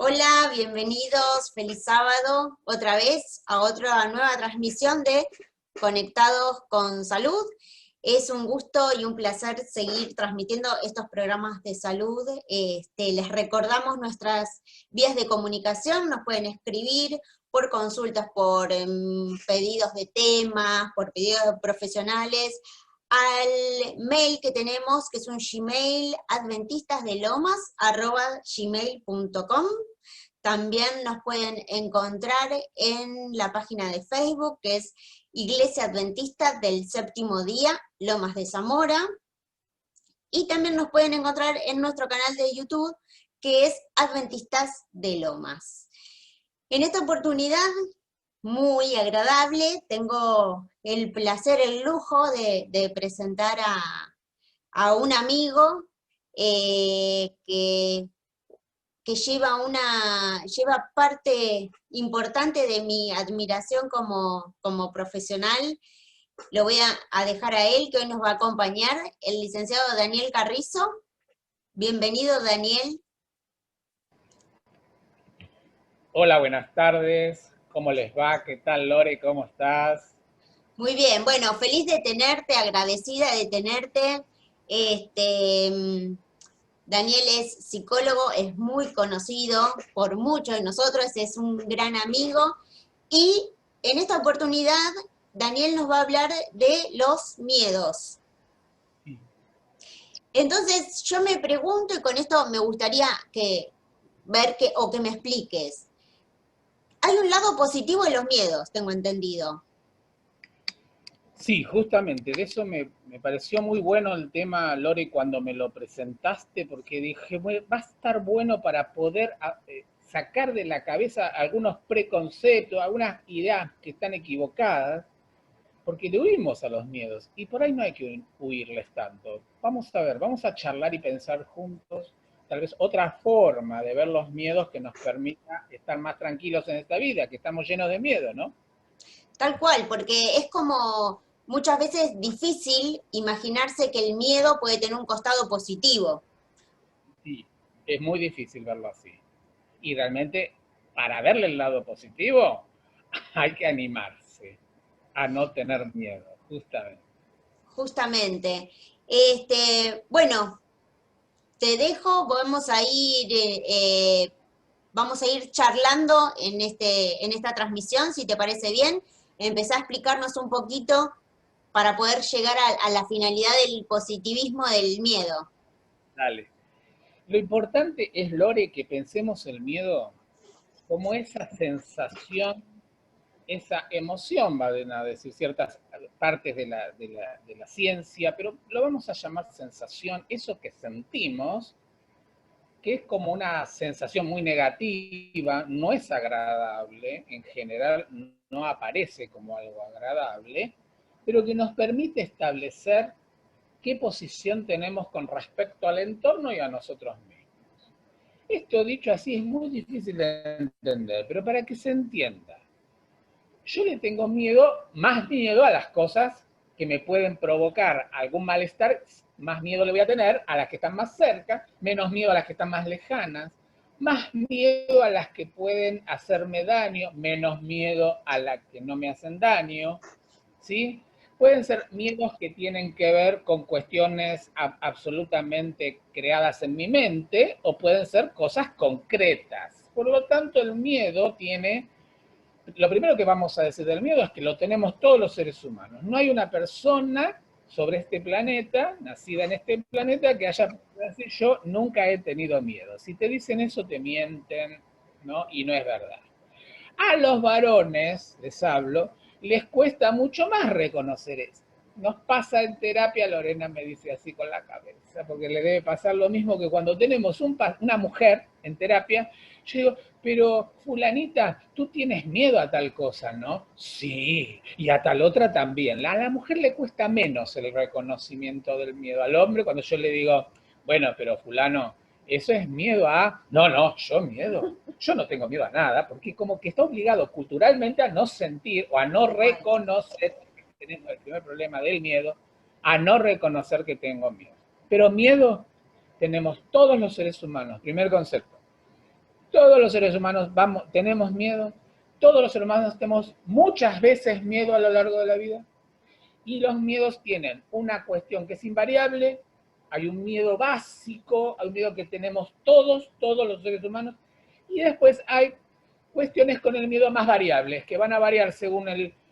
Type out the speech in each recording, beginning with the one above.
Hola, bienvenidos, feliz sábado, otra vez a otra nueva transmisión de Conectados con Salud. Es un gusto y un placer seguir transmitiendo estos programas de salud. Les recordamos nuestras vías de comunicación, nos pueden escribir por consultas, por pedidos de temas, por pedidos profesionales, al mail que tenemos, que es un Gmail, adventistasdelomas@gmail.com. También nos pueden encontrar en la página de Facebook, que es Iglesia Adventista del Séptimo Día, Lomas de Zamora. Y también nos pueden encontrar en nuestro canal de YouTube, que es Adventistas de Lomas. En esta oportunidad, muy agradable, tengo el placer, el lujo de presentar a un amigo que lleva parte importante de mi admiración como profesional. Lo voy a dejar a él, que hoy nos va a acompañar, el licenciado Daniel Carrizo. Bienvenido, Daniel. Hola, buenas tardes. ¿Cómo les va? ¿Qué tal, Lore? ¿Cómo estás? Muy bien, bueno, feliz de tenerte, agradecida de tenerte. Daniel es psicólogo, es muy conocido por muchos de nosotros, es un gran amigo. Y en esta oportunidad, Daniel nos va a hablar de los miedos. Entonces, yo me pregunto, y con esto me gustaría que me expliques. Hay un lado positivo de los miedos, tengo entendido. Sí, justamente, de eso me pareció muy bueno el tema, Lore, cuando me lo presentaste, porque dije, "Bueno, va a estar bueno para poder sacar de la cabeza algunos preconceptos, algunas ideas que están equivocadas, porque le huimos a los miedos, y por ahí no hay que huirles tanto. Vamos a ver, vamos a charlar y pensar juntos, tal vez otra forma de ver los miedos que nos permita estar más tranquilos en esta vida, que estamos llenos de miedo, ¿no? Tal cual, porque es como muchas veces difícil imaginarse que el miedo puede tener un costado positivo. Sí, es muy difícil verlo así. Y realmente, para verle el lado positivo, hay que animarse a no tener miedo, justamente. Justamente. Bueno, te dejo, vamos a ir charlando en esta transmisión, si te parece bien. Empezá a explicarnos un poquito para poder llegar a la finalidad del positivismo del miedo. Dale. Lo importante es, Lore, que pensemos el miedo como esa sensación, esa emoción, van a decir ciertas partes de la ciencia, pero lo vamos a llamar sensación, eso que sentimos, que es como una sensación muy negativa, no es agradable, en general no aparece como algo agradable, pero que nos permite establecer qué posición tenemos con respecto al entorno y a nosotros mismos. Esto dicho así es muy difícil de entender, pero para que se entienda, yo le tengo miedo, más miedo a las cosas que me pueden provocar algún malestar, más miedo le voy a tener a las que están más cerca, menos miedo a las que están más lejanas, más miedo a las que pueden hacerme daño, menos miedo a las que no me hacen daño, ¿sí? Pueden ser miedos que tienen que ver con cuestiones absolutamente creadas en mi mente o pueden ser cosas concretas. Por lo tanto, el miedo tiene lo primero que vamos a decir del miedo es que lo tenemos todos los seres humanos. No hay una persona sobre este planeta, nacida en este planeta, que haya podido decir yo nunca he tenido miedo. Si te dicen eso, te mienten, ¿no? Y no es verdad. A los varones, les hablo, les cuesta mucho más reconocer eso. Nos pasa en terapia, Lorena me dice así con la cabeza, porque le debe pasar lo mismo que cuando tenemos una mujer en terapia, yo digo, pero fulanita, tú tienes miedo a tal cosa, ¿no? Sí, y a tal otra también. A la mujer le cuesta menos el reconocimiento del miedo. Al hombre, cuando yo le digo, bueno, pero fulano, eso es miedo a... No, no, yo miedo. Yo no tengo miedo a nada, porque como que está obligado culturalmente a no sentir o a no reconocer, tenemos el primer problema del miedo, a no reconocer que tengo miedo. Pero miedo tenemos todos los seres humanos. Primer concepto. Todos los seres humanos tenemos miedo, todos los seres humanos tenemos muchas veces miedo a lo largo de la vida, y los miedos tienen una cuestión que es invariable, hay un miedo básico, hay un miedo que tenemos todos los seres humanos, y después hay cuestiones con el miedo más variables, que van a variar según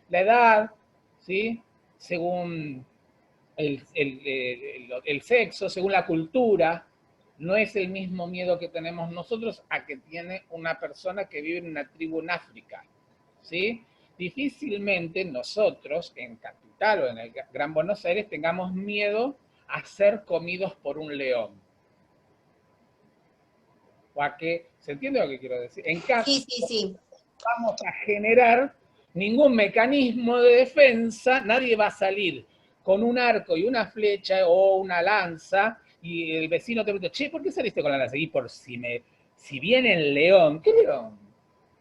la edad, ¿sí? Según el sexo, según la cultura. No es el mismo miedo que tenemos nosotros a que tiene una persona que vive en una tribu en África, ¿sí? Difícilmente nosotros, en Capital o en el Gran Buenos Aires, tengamos miedo a ser comidos por un león. O a que, ¿se entiende lo que quiero decir? En caso, Sí. vamos a generar ningún mecanismo de defensa, nadie va a salir con un arco y una flecha o una lanza, y el vecino te pregunta, che, ¿por qué saliste con la lanza? Y por si viene el león, ¿qué león?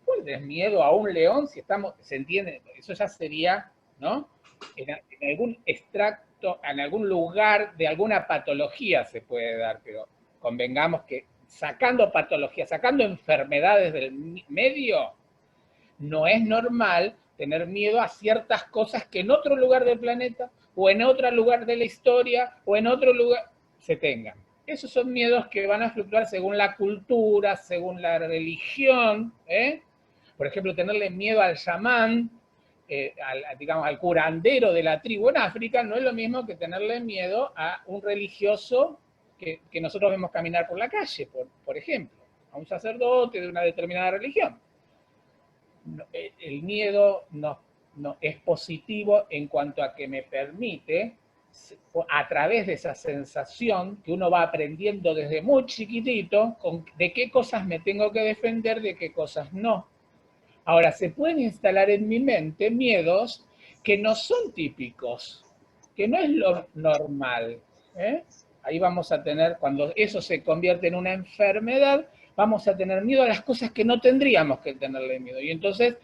¿Cuál es miedo a un león si estamos, se entiende? Eso ya sería, ¿no? En algún extracto, en algún lugar de alguna patología se puede dar, pero convengamos que sacando patologías, sacando enfermedades del medio, no es normal tener miedo a ciertas cosas que en otro lugar del planeta, o en otro lugar de la historia, o en otro lugar se tengan. Esos son miedos que van a fluctuar según la cultura, según la religión, ¿eh? Por ejemplo, tenerle miedo al chamán, digamos, al curandero de la tribu en África, no es lo mismo que tenerle miedo a un religioso que nosotros vemos caminar por la calle, por ejemplo, a un sacerdote de una determinada religión. El miedo no es positivo en cuanto a que me permite, a través de esa sensación que uno va aprendiendo desde muy chiquitito, de qué cosas me tengo que defender, de qué cosas no. Ahora, se pueden instalar en mi mente miedos que no son típicos, que no es lo normal, ¿eh? Ahí vamos a tener, cuando eso se convierte en una enfermedad, vamos a tener miedo a las cosas que no tendríamos que tenerle miedo. Y entonces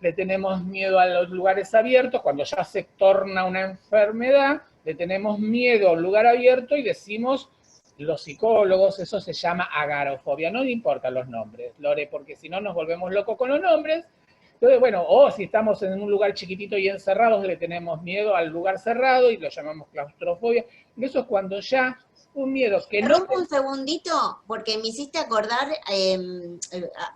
le tenemos miedo a los lugares abiertos, cuando ya se torna una enfermedad, le tenemos miedo a un lugar abierto y decimos, los psicólogos, eso se llama agorafobia. No importan los nombres, Lore, porque si no nos volvemos locos con los nombres. Entonces, bueno, o si estamos en un lugar chiquitito y encerrados, le tenemos miedo al lugar cerrado y lo llamamos claustrofobia. Y eso es cuando ya un miedo que no... Rompo un segundito, porque me hiciste acordar,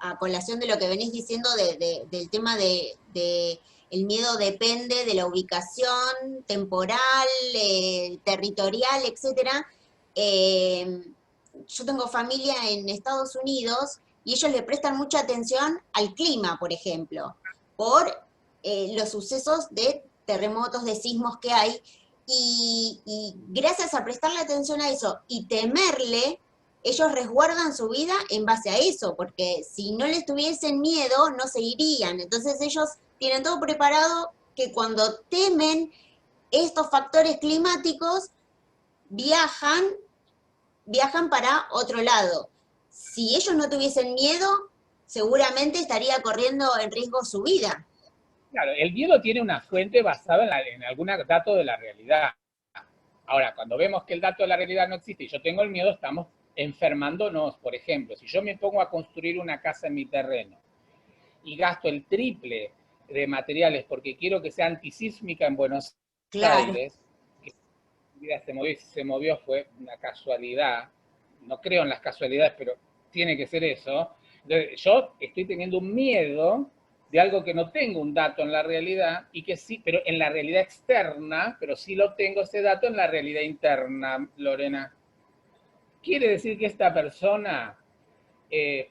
a colación de lo que venís diciendo del tema de el miedo depende de la ubicación temporal, territorial, etcétera. Yo tengo familia en Estados Unidos y ellos le prestan mucha atención al clima, por ejemplo, por los sucesos de terremotos, de sismos que hay. Y gracias a prestarle atención a eso y temerle, ellos resguardan su vida en base a eso, porque si no les tuviesen miedo, no se irían. Entonces ellos tienen todo preparado que cuando temen estos factores climáticos, viajan para otro lado. Si ellos no tuviesen miedo, seguramente estaría corriendo en riesgo su vida. Claro, el miedo tiene una fuente basada en algún dato de la realidad. Ahora, cuando vemos que el dato de la realidad no existe y yo tengo el miedo, estamos enfermándonos. Por ejemplo, si yo me pongo a construir una casa en mi terreno y gasto el triple de materiales porque quiero que sea antisísmica en Buenos Aires, que mi vida se movió fue una casualidad. No creo en las casualidades, pero tiene que ser eso. Entonces, yo estoy teniendo un miedo de algo que no tengo un dato en la realidad, y que sí, pero en la realidad externa, pero sí lo tengo ese dato en la realidad interna, Lorena. Quiere decir que esta persona es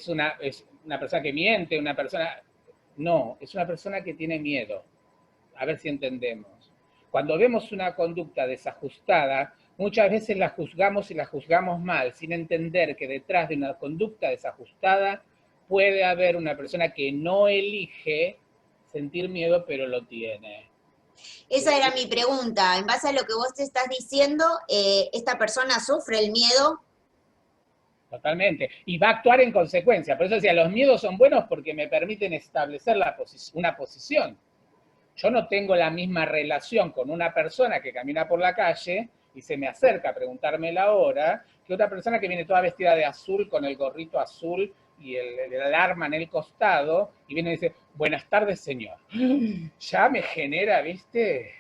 una persona que miente, una persona... No, es una persona que tiene miedo. A ver si entendemos. Cuando vemos una conducta desajustada, muchas veces la juzgamos y la juzgamos mal, sin entender que detrás de una conducta desajustada puede haber una persona que no elige sentir miedo, pero lo tiene. Esa era mi pregunta. En base a lo que vos te estás diciendo, ¿esta persona sufre el miedo? Totalmente. Y va a actuar en consecuencia. Por eso decía, los miedos son buenos porque me permiten establecer una posición. Yo no tengo la misma relación con una persona que camina por la calle y se me acerca a preguntarme la hora, que otra persona que viene toda vestida de azul, con el gorrito azul y el arma en el costado, y viene y dice, buenas tardes, señor. Ya me genera, ¿viste?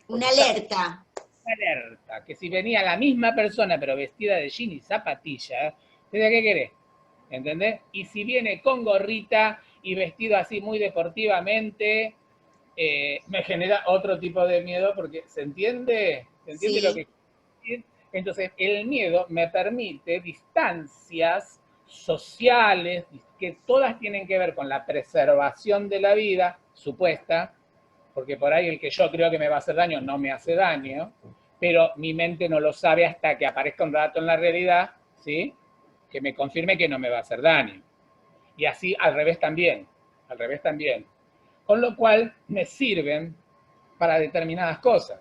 Una Porque ya alerta. alerta, que si venía la misma persona, pero vestida de jean y zapatilla, ¿de qué querés? ¿Entendés? Y si viene con gorrita y vestido así muy deportivamente, me genera otro tipo de miedo, porque ¿se entiende? ¿Se entiende lo Sí, que quiero decir? Entonces, el miedo me permite distancias sociales que todas tienen que ver con la preservación de la vida, supuesta, porque por ahí el que yo creo que me va a hacer daño no me hace daño, pero mi mente no lo sabe hasta que aparezca un dato en la realidad, ¿sí? Que me confirme que no me va a hacer daño. Y así al revés también, al revés también. Con lo cual me sirven para determinadas cosas.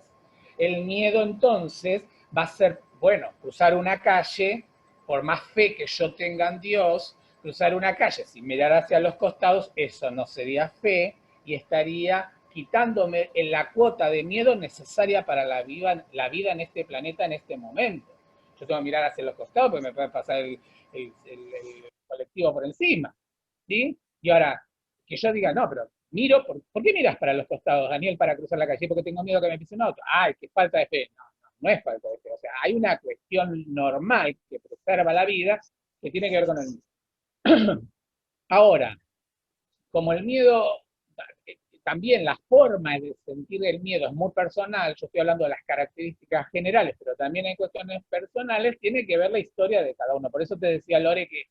El miedo entonces va a ser, bueno, cruzar una calle, por más fe que yo tenga en Dios, cruzar una calle sin mirar hacia los costados, eso no sería fe y estaría quitándome la cuota de miedo necesaria para la vida en este planeta en este momento. Yo tengo que mirar hacia los costados porque me puede pasar el colectivo por encima, ¿sí? Y ahora, que yo diga, no, pero miro, ¿por qué miras para los costados, Daniel, para cruzar la calle? Porque tengo miedo que me pise un auto. Ay, qué falta de fe. No, no, no es falta de fe. O sea, hay una cuestión normal que preserva la vida que tiene que ver con el miedo. Ahora, como el miedo, también la forma de sentir el miedo es muy personal, yo estoy hablando de las características generales, pero también hay cuestiones personales, tiene que ver la historia de cada uno. Por eso te decía, Lore, que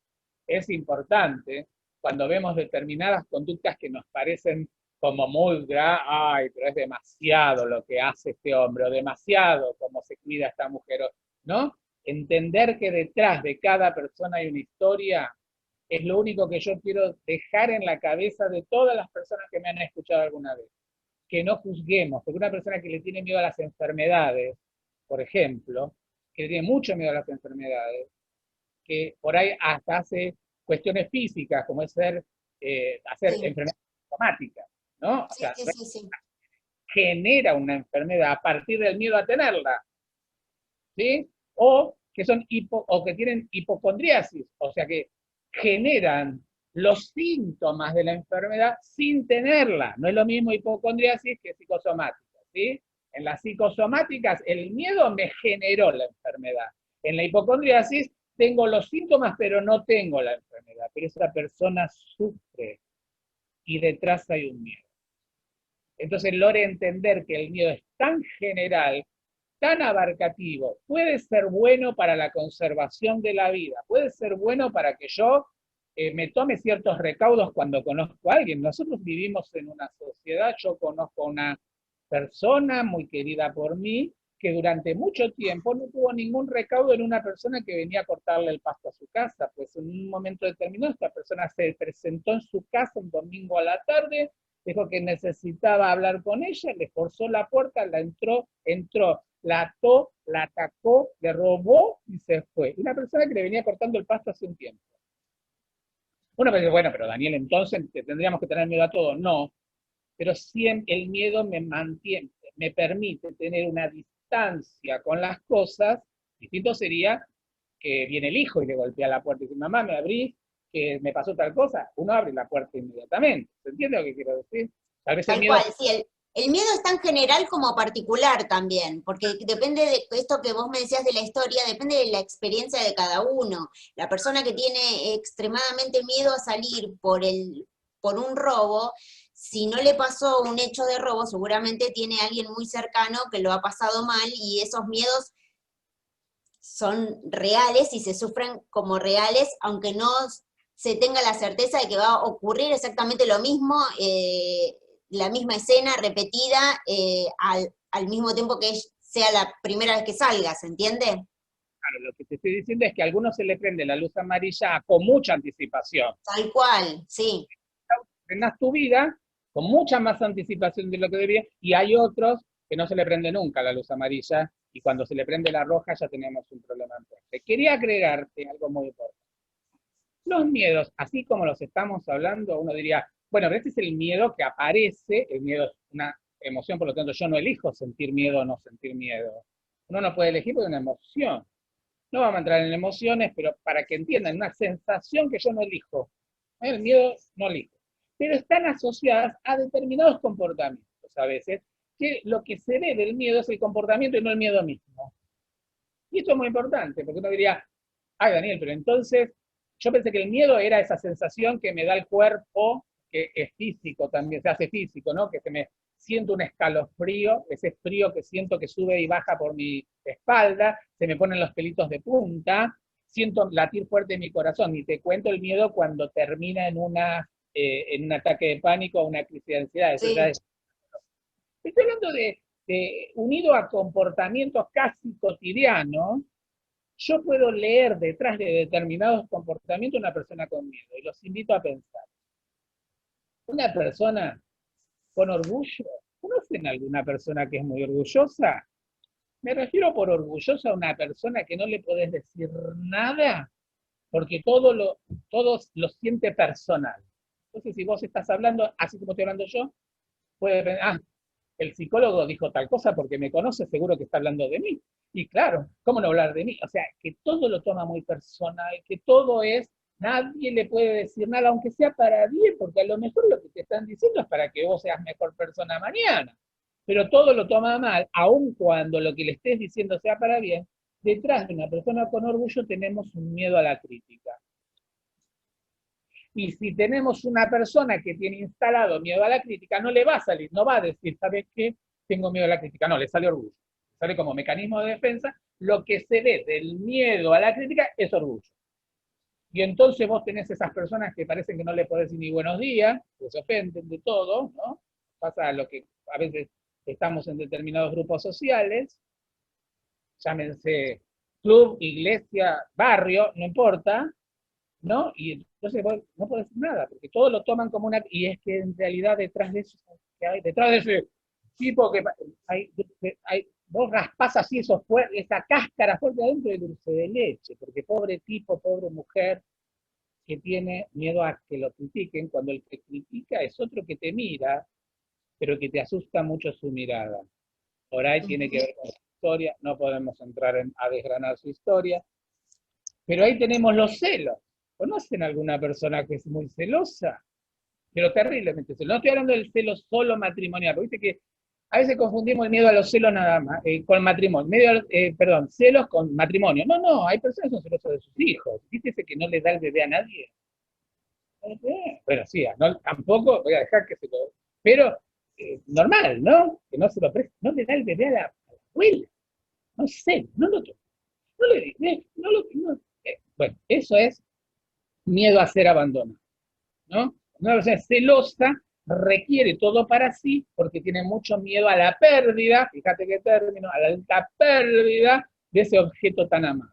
es importante cuando vemos determinadas conductas que nos parecen como muy, ay, pero es demasiado lo que hace este hombre, o demasiado cómo se cuida esta mujer, ¿no? Entender que detrás de cada persona hay una historia es lo único que yo quiero dejar en la cabeza de todas las personas que me han escuchado alguna vez. Que no juzguemos, porque una persona que le tiene miedo a las enfermedades, por ejemplo, que le tiene mucho miedo a las enfermedades, que por ahí hasta hace cuestiones físicas, como es hacer sí, enfermedades somáticas, ¿no? O sí, sea, sí, sí, sí. genera una enfermedad a partir del miedo a tenerla, ¿sí? O que o que tienen hipocondriasis, o sea que generan los síntomas de la enfermedad sin tenerla. No es lo mismo hipocondriasis que psicosomática, ¿sí? En las psicosomáticas el miedo me generó la enfermedad. En la hipocondriasis tengo los síntomas pero no tengo la enfermedad, pero esa persona sufre y detrás hay un miedo. Entonces, Lore, entender que el miedo es tan general, tan abarcativo, puede ser bueno para la conservación de la vida, puede ser bueno para que yo me tome ciertos recaudos cuando conozco a alguien. Nosotros vivimos en una sociedad, yo conozco a una persona muy querida por mí, que durante mucho tiempo no tuvo ningún recaudo en una persona que venía a cortarle el pasto a su casa, pues en un momento determinado esta persona se presentó en su casa un domingo a la tarde, dijo que necesitaba hablar con ella, le forzó la puerta, entró, la ató, la atacó, le robó y se fue. Una persona que le venía cortando el pasto hace un tiempo. Uno me dice, bueno, pero Daniel, entonces tendríamos que tener miedo a todo. No, pero siempre el miedo me mantiene, me permite tener una distancia con las cosas. Distinto sería que viene el hijo y le golpea la puerta y dice, mamá, me abrí, que me pasó tal cosa. Uno abre la puerta inmediatamente. ¿Se entiende lo que quiero decir? Tal vez el Tal miedo... cual, sí, el miedo es tan general como particular también, porque depende de esto que vos me decías de la historia, depende de la experiencia de cada uno. La persona que tiene extremadamente miedo a salir por un robo, si no le pasó un hecho de robo, seguramente tiene alguien muy cercano que lo ha pasado mal y esos miedos son reales y se sufren como reales, aunque no se tenga la certeza de que va a ocurrir exactamente lo mismo, la misma escena repetida al mismo tiempo que sea la primera vez que salga, ¿se entiende? Claro, lo que te estoy diciendo es que a algunos se les prende la luz amarilla con mucha anticipación. Tal cual, sí. Frenas tu vida con mucha más anticipación de lo que debía, y hay otros que no se le prende nunca la luz amarilla, y cuando se le prende la roja ya tenemos un problema fuerte. Quería agregarte algo muy importante. Los miedos, así como los estamos hablando, uno diría, bueno, pero este es el miedo que aparece, el miedo es una emoción, por lo tanto yo no elijo sentir miedo o no sentir miedo. Uno no puede elegir porque es una emoción. No vamos a entrar en emociones, pero para que entiendan, una sensación que yo no elijo. El miedo no elijo. Pero están asociadas a determinados comportamientos a veces, que lo que se ve del miedo es el comportamiento y no el miedo mismo. Y esto es muy importante, porque uno diría, ay Daniel, pero entonces yo pensé que el miedo era esa sensación que me da el cuerpo, que es físico también, se hace físico, ¿no? Que se me siento un escalofrío, ese frío que siento que sube y baja por mi espalda, se me ponen los pelitos de punta, siento latir fuerte en mi corazón, y te cuento el miedo cuando termina en un ataque de pánico o una crisis de ansiedad. Eso ya Sí, es. Estoy hablando unido a comportamientos casi cotidianos. Yo puedo leer detrás de determinados comportamientos una persona con miedo, y los invito a pensar. Una persona con orgullo, ¿conocen alguna persona que es muy orgullosa? Me refiero por orgullosa a una persona que no le podés decir nada, porque todo lo siente personal. Entonces, si vos estás hablando, así como estoy hablando yo, puede pensar, el psicólogo dijo tal cosa porque me conoce, seguro que está hablando de mí. Y claro, ¿cómo no hablar de mí? O sea, que todo lo toma muy personal, que todo es, nadie le puede decir nada, aunque sea para bien, porque a lo mejor lo que te están diciendo es para que vos seas mejor persona mañana. Pero todo lo toma mal, aun cuando lo que le estés diciendo sea para bien. Detrás de una persona con orgullo tenemos un miedo a la crítica. Y si tenemos una persona que tiene instalado miedo a la crítica, no le va a salir, no va a decir, ¿sabes qué? Tengo miedo a la crítica. No, le sale orgullo. Sale como mecanismo de defensa. Lo que se ve del miedo a la crítica es orgullo. Y entonces vos tenés esas personas que parecen que no le podés decir ni buenos días, que se ofenden de todo, ¿no? Pasa lo que a veces estamos en determinados grupos sociales, llámense club, iglesia, barrio, no importa, ¿no? Y entonces vos no podés decir nada, porque todos lo toman como una... Y es que en realidad detrás de eso, que hay, detrás de ese tipo que vos raspás así esa cáscara fuerte adentro de dulce de leche, porque pobre tipo, pobre mujer, que tiene miedo a que lo critiquen, cuando el que critica es otro que te mira, pero que te asusta mucho su mirada. Por ahí tiene que ujú, ver con su historia, no podemos entrar a desgranar su historia, pero ahí tenemos los celos. ¿Conocen alguna persona que es muy celosa? Pero terriblemente celosa. No estoy hablando del celo solo matrimonial, porque viste que a veces confundimos el miedo a los celos nada más, con matrimonio. Perdón, celos con matrimonio. No, no, hay personas que son celosas de sus hijos. ¿Viste ese que no le da el bebé a nadie? Bueno, sí, no, tampoco voy a dejar que se lo... Pero normal, ¿no? Que no se lo preste, no le da el bebé a la abuela. No sé, no le dice, bueno, eso es miedo a ser abandonado, ¿no? Una persona celosa requiere todo para sí porque tiene mucho miedo a la pérdida, fíjate qué término, a la alta pérdida de ese objeto tan amado.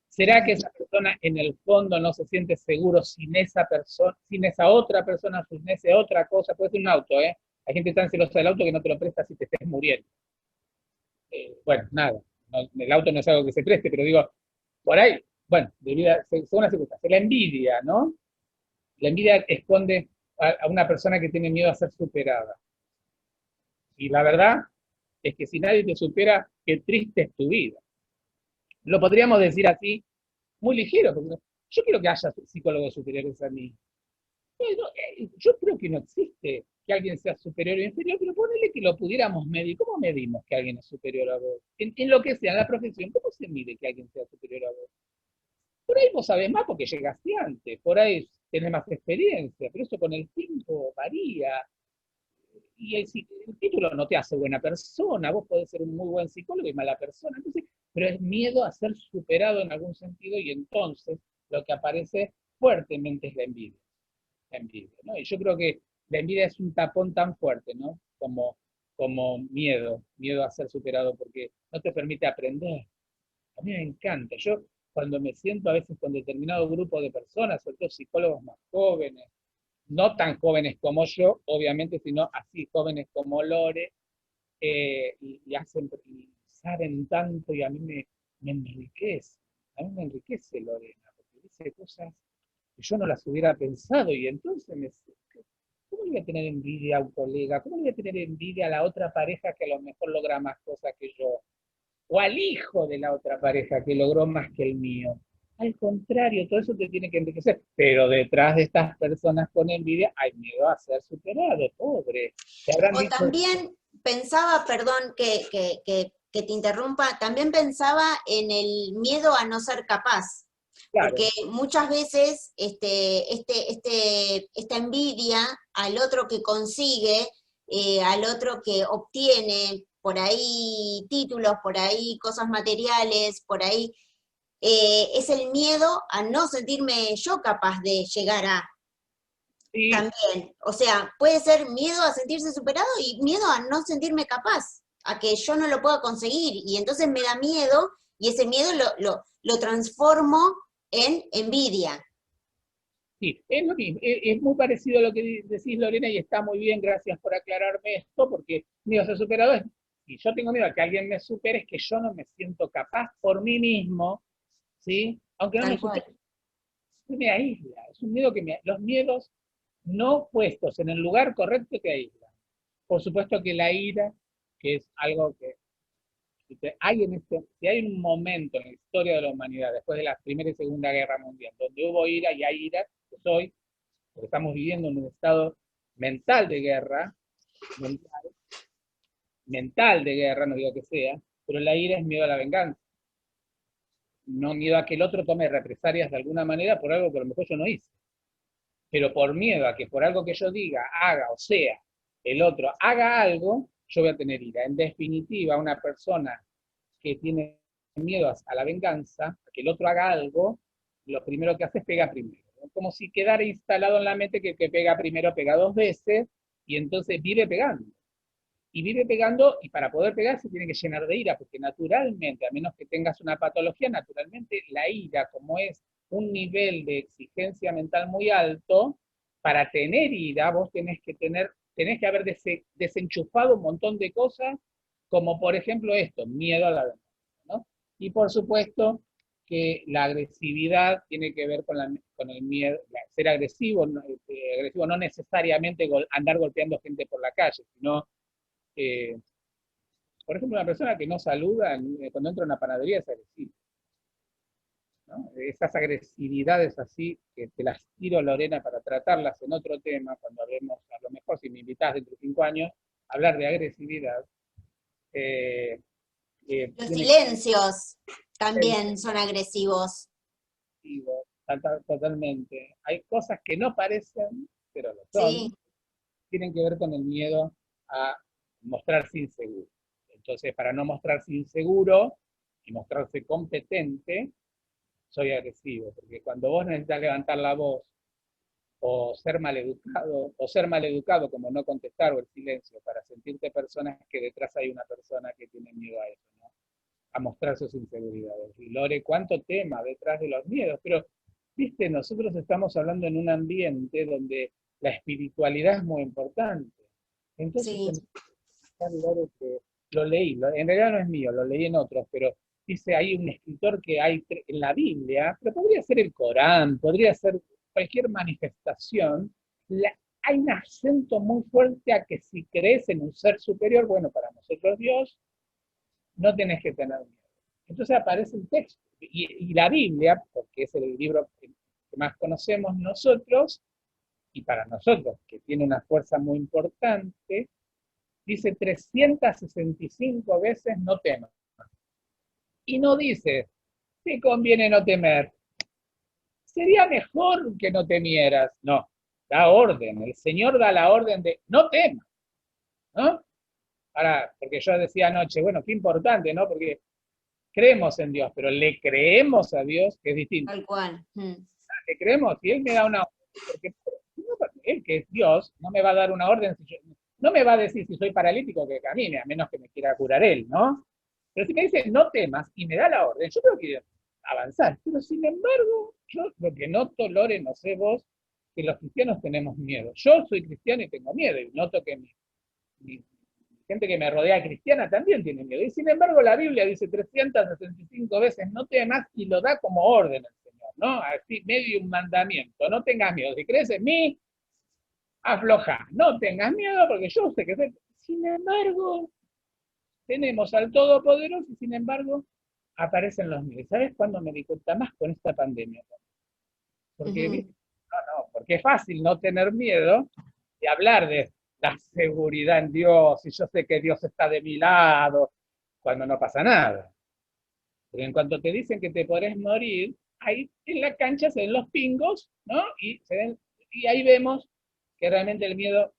¿Será que ujú. esa persona en el fondo no se siente seguro sin esa persona, sin esa otra persona, sin esa otra cosa? Puede ser un auto, ¿eh? Hay gente tan celosa del auto que no te lo presta si te estés muriendo. Bueno, nada, no, el auto no es algo que se preste, pero digo, por ahí, bueno, según las circunstancias, la envidia, ¿no? La envidia esconde a una persona que tiene miedo a ser superada. Y la verdad es que si nadie te supera, qué triste es tu vida. Lo podríamos decir así, muy ligero, porque yo quiero que haya psicólogos superiores a mí. Yo creo que no existe que alguien sea superior o inferior, pero ponele que lo pudiéramos medir. ¿Cómo medimos que alguien es superior a vos? En lo que sea, en la profesión, ¿cómo se mide que alguien sea superior a vos? Por ahí vos sabés más porque llegaste antes, por ahí tenés más experiencia, pero eso con el tiempo varía. Y el título no te hace buena persona, vos podés ser un muy buen psicólogo y mala persona, entonces, pero es miedo a ser superado en algún sentido, y entonces lo que aparece fuertemente es la envidia, ¿no? Y yo creo que la envidia es un tapón tan fuerte, ¿no? Como miedo a ser superado, porque no te permite aprender. A mí me encanta. Yo cuando me siento a veces con determinado grupo de personas, sobre todo psicólogos más jóvenes, no tan jóvenes como yo, obviamente, sino así jóvenes como Lore, y saben tanto, y a mí me enriquece. A mí me enriquece Lorena, porque dice cosas que yo no las hubiera pensado, y entonces ¿cómo le voy a tener envidia a un colega? ¿Cómo le voy a tener envidia a la otra pareja que a lo mejor logra más cosas que yo? o al hijo de la otra pareja que logró más que el mío. Al contrario, todo eso te tiene que enriquecer. Pero detrás de estas personas con envidia hay miedo a ser superado, pobre. Te habrán O dicho, también pensaba, perdón que te interrumpa, también pensaba en el miedo a no ser capaz, claro, porque muchas veces esta envidia al otro que consigue, al otro que obtiene por ahí títulos, por ahí cosas materiales, por ahí, es el miedo a no sentirme yo capaz de llegar a. sí, También, o sea, puede ser miedo a sentirse superado y miedo a no sentirme capaz, a que yo no lo pueda conseguir, y entonces me da miedo, y ese miedo lo transformo en envidia. sí, es lo mismo, es muy parecido a lo que decís, Lorena, y está muy bien, gracias por aclararme esto, porque miedo a ser superado es, si yo tengo miedo a que alguien me supere, es que yo no me siento capaz por mí mismo, ¿sí? Aunque no me Tal cual. supere, me aísla, es un miedo que los miedos no puestos en el lugar correcto te aíslan. Por supuesto que la ira, que es algo que si hay un momento en la historia de la humanidad, después de la Primera y Segunda Guerra Mundial, donde hubo ira y hay ira, pues hoy, porque estamos viviendo en un estado mental de guerra, mental, mental de guerra, no digo que sea, pero la ira es miedo a la venganza, no miedo a que el otro tome represalias de alguna manera por algo que a lo mejor yo no hice, pero por miedo a que por algo que yo diga, haga o sea, el otro haga algo, yo voy a tener ira. En definitiva, una persona que tiene miedo a la venganza, a que el otro haga algo, lo primero que hace es pegar primero. ¿No? Como si quedara instalado en la mente que el que pega primero pega dos veces, y entonces vive pegando. Y vive pegando, y para poder pegar se tiene que llenar de ira, porque naturalmente, a menos que tengas una patología, naturalmente la ira, como es un nivel de exigencia mental muy alto, para tener ira vos tenés que haber desenchufado un montón de cosas, como por ejemplo esto, miedo a la venganza, ¿no? Y por supuesto que la agresividad tiene que ver con el miedo, ser agresivo, agresivo no necesariamente andar golpeando gente por la calle, sino eh, por ejemplo, una persona que no saluda cuando entra a una panadería es agresiva, ¿no? Esas agresividades así, que te las tiro, Lorena, para tratarlas en otro tema, cuando hablemos, a lo mejor si me invitás dentro de 5 años, hablar de agresividad, eh, Los tiene que silencios ser también son agresivos. agresivo, totalmente. Hay cosas que no parecen, pero lo Sí, son, tienen que ver con el miedo a mostrarse inseguro. Entonces, para no mostrarse inseguro y mostrarse competente, soy agresivo, porque cuando vos necesitas levantar la voz o ser maleducado como no contestar o el silencio para sentirte persona, es que detrás hay una persona que tiene miedo a eso, ¿no? A mostrar sus inseguridades. Y Lore, cuánto tema detrás de los miedos, pero, viste, nosotros estamos hablando en un ambiente donde la espiritualidad es muy importante. Entonces, sí. Lore, que lo leí, en realidad no es mío, lo leí en otros, pero dice, hay un escritor que hay en la Biblia, pero podría ser el Corán, podría ser cualquier manifestación, hay un acento muy fuerte a que si crees en un ser superior, bueno, para nosotros Dios, no tenés que tener miedo. Entonces aparece el texto. Y la Biblia, porque es el libro que más conocemos nosotros, y para nosotros, que tiene una fuerza muy importante, dice 365 veces no temas. Y no dice, te conviene no temer. Sería mejor que no temieras. No, da orden. El Señor da la orden de no temas, ¿no? Ahora, porque yo decía anoche, bueno, qué importante, ¿no? Porque creemos en Dios, pero le creemos a Dios, que es distinto. Tal cual. Le creemos, si Él me da una orden, porque Él que es Dios, no me va a dar una orden, no me va a decir si soy paralítico que camine, a menos que me quiera curar Él, ¿no? Pero si me dice no temas y me da la orden, yo tengo que avanzar. Pero sin embargo, yo lo que noto, Lore, no sé vos, que los cristianos tenemos miedo. Yo soy cristiano y tengo miedo, y noto que mi gente que me rodea cristiana también tiene miedo. Y sin embargo, la Biblia dice 365 veces no temas y lo da como orden el Señor, ¿no? Así, medio un mandamiento. No tengas miedo. Si crees en mí, afloja. No tengas miedo porque yo sé que... Sin embargo, tenemos al Todopoderoso y sin embargo aparecen los miedos. ¿Sabes cuándo me di cuenta más con esta pandemia? Porque, Ujú. ¿viste? No, porque es fácil no tener miedo y hablar de la seguridad en Dios, y yo sé que Dios está de mi lado, cuando no pasa nada. Pero en cuanto te dicen que te podés morir, ahí en la cancha se ven los pingos, ¿no? Y ahí vemos que realmente el miedo,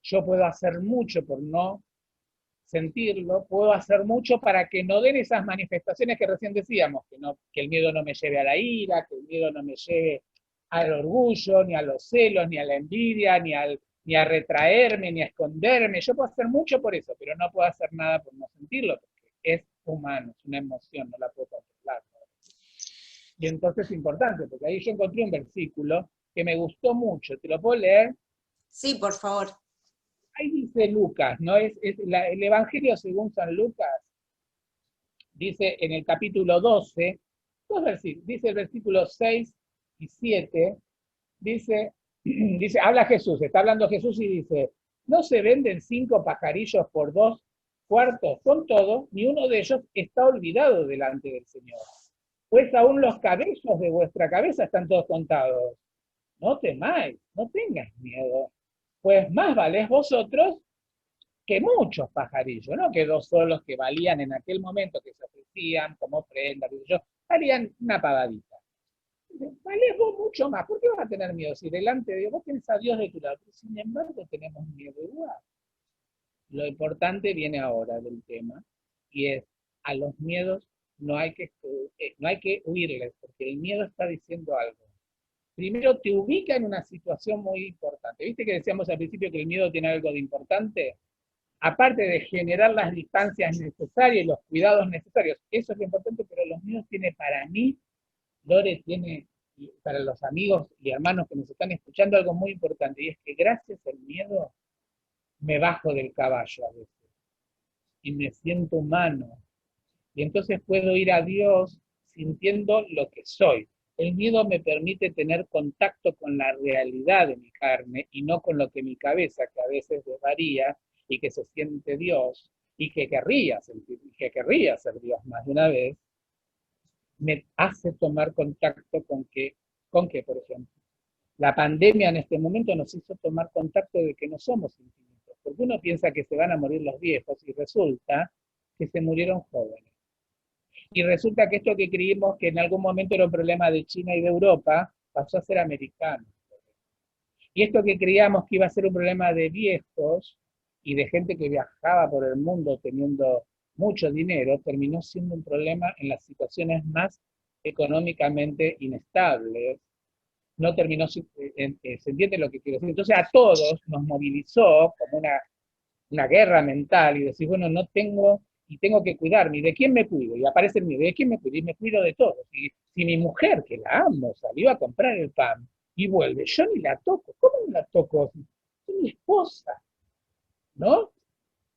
yo puedo hacer mucho por no sentirlo, puedo hacer mucho para que no den esas manifestaciones que recién decíamos, que el miedo no me lleve a la ira, que el miedo no me lleve al orgullo, ni a los celos, ni a la envidia, ni a retraerme, ni a esconderme. Yo puedo hacer mucho por eso, pero no puedo hacer nada por no sentirlo, porque es humano, es una emoción, no la puedo controlar. Y entonces es importante, porque ahí yo encontré un versículo que me gustó mucho, te lo puedo leer. Sí, por favor. Ahí dice Lucas, ¿no? El Evangelio según San Lucas, dice en el capítulo 12, dice el versículo 6 y 7, habla Jesús, está hablando Jesús y dice, ¿no se venden 5 pajarillos por 2 cuartos? Con todo, ni uno de ellos está olvidado delante del Señor. Pues aún los cabellos de vuestra cabeza están todos contados. No temáis, no tengas miedo, pues más valéis vosotros que muchos pajarillos, no que 2 solos que valían en aquel momento, que se ofrecían como prenda, valían una pagadita. Vales vos mucho más, ¿por qué vas a tener miedo? Si delante de Dios vos tenés a Dios de tu lado, pero sin embargo tenemos miedo igual. Lo importante viene ahora del tema, y es, a los miedos no hay que huirles, porque el miedo está diciendo algo. Primero te ubica en una situación muy importante. ¿Viste que decíamos al principio que el miedo tiene algo de importante? Aparte de generar las distancias necesarias y los cuidados necesarios, eso es lo importante, pero los miedos tiene para mí, Lore tiene para los amigos y hermanos que nos están escuchando algo muy importante, y es que gracias al miedo me bajo del caballo a veces y me siento humano, y entonces puedo ir a Dios sintiendo lo que soy. El miedo me permite tener contacto con la realidad de mi carne y no con lo que mi cabeza, que a veces desvaría y que se siente Dios y que querría ser Dios más de una vez, me hace tomar contacto con que, por ejemplo, la pandemia en este momento nos hizo tomar contacto de que no somos infinitos, porque uno piensa que se van a morir los viejos y resulta que se murieron jóvenes. Y resulta que esto que creímos que en algún momento era un problema de China y de Europa, pasó a ser americano. Y esto que creíamos que iba a ser un problema de viejos y de gente que viajaba por el mundo teniendo mucho dinero, terminó siendo un problema en las situaciones más económicamente inestables. No terminó, se entiende lo que quiero decir. Entonces a todos nos movilizó como una guerra mental y decir, bueno, no tengo, y tengo que cuidarme, ¿y de quién me cuido? Y aparece el miedo, ¿de quién me cuido? Y me cuido de todos. Y si mi mujer, que la amo, salió a comprar el pan y vuelve, yo ni la toco. ¿Cómo no la toco? Es mi esposa, ¿no?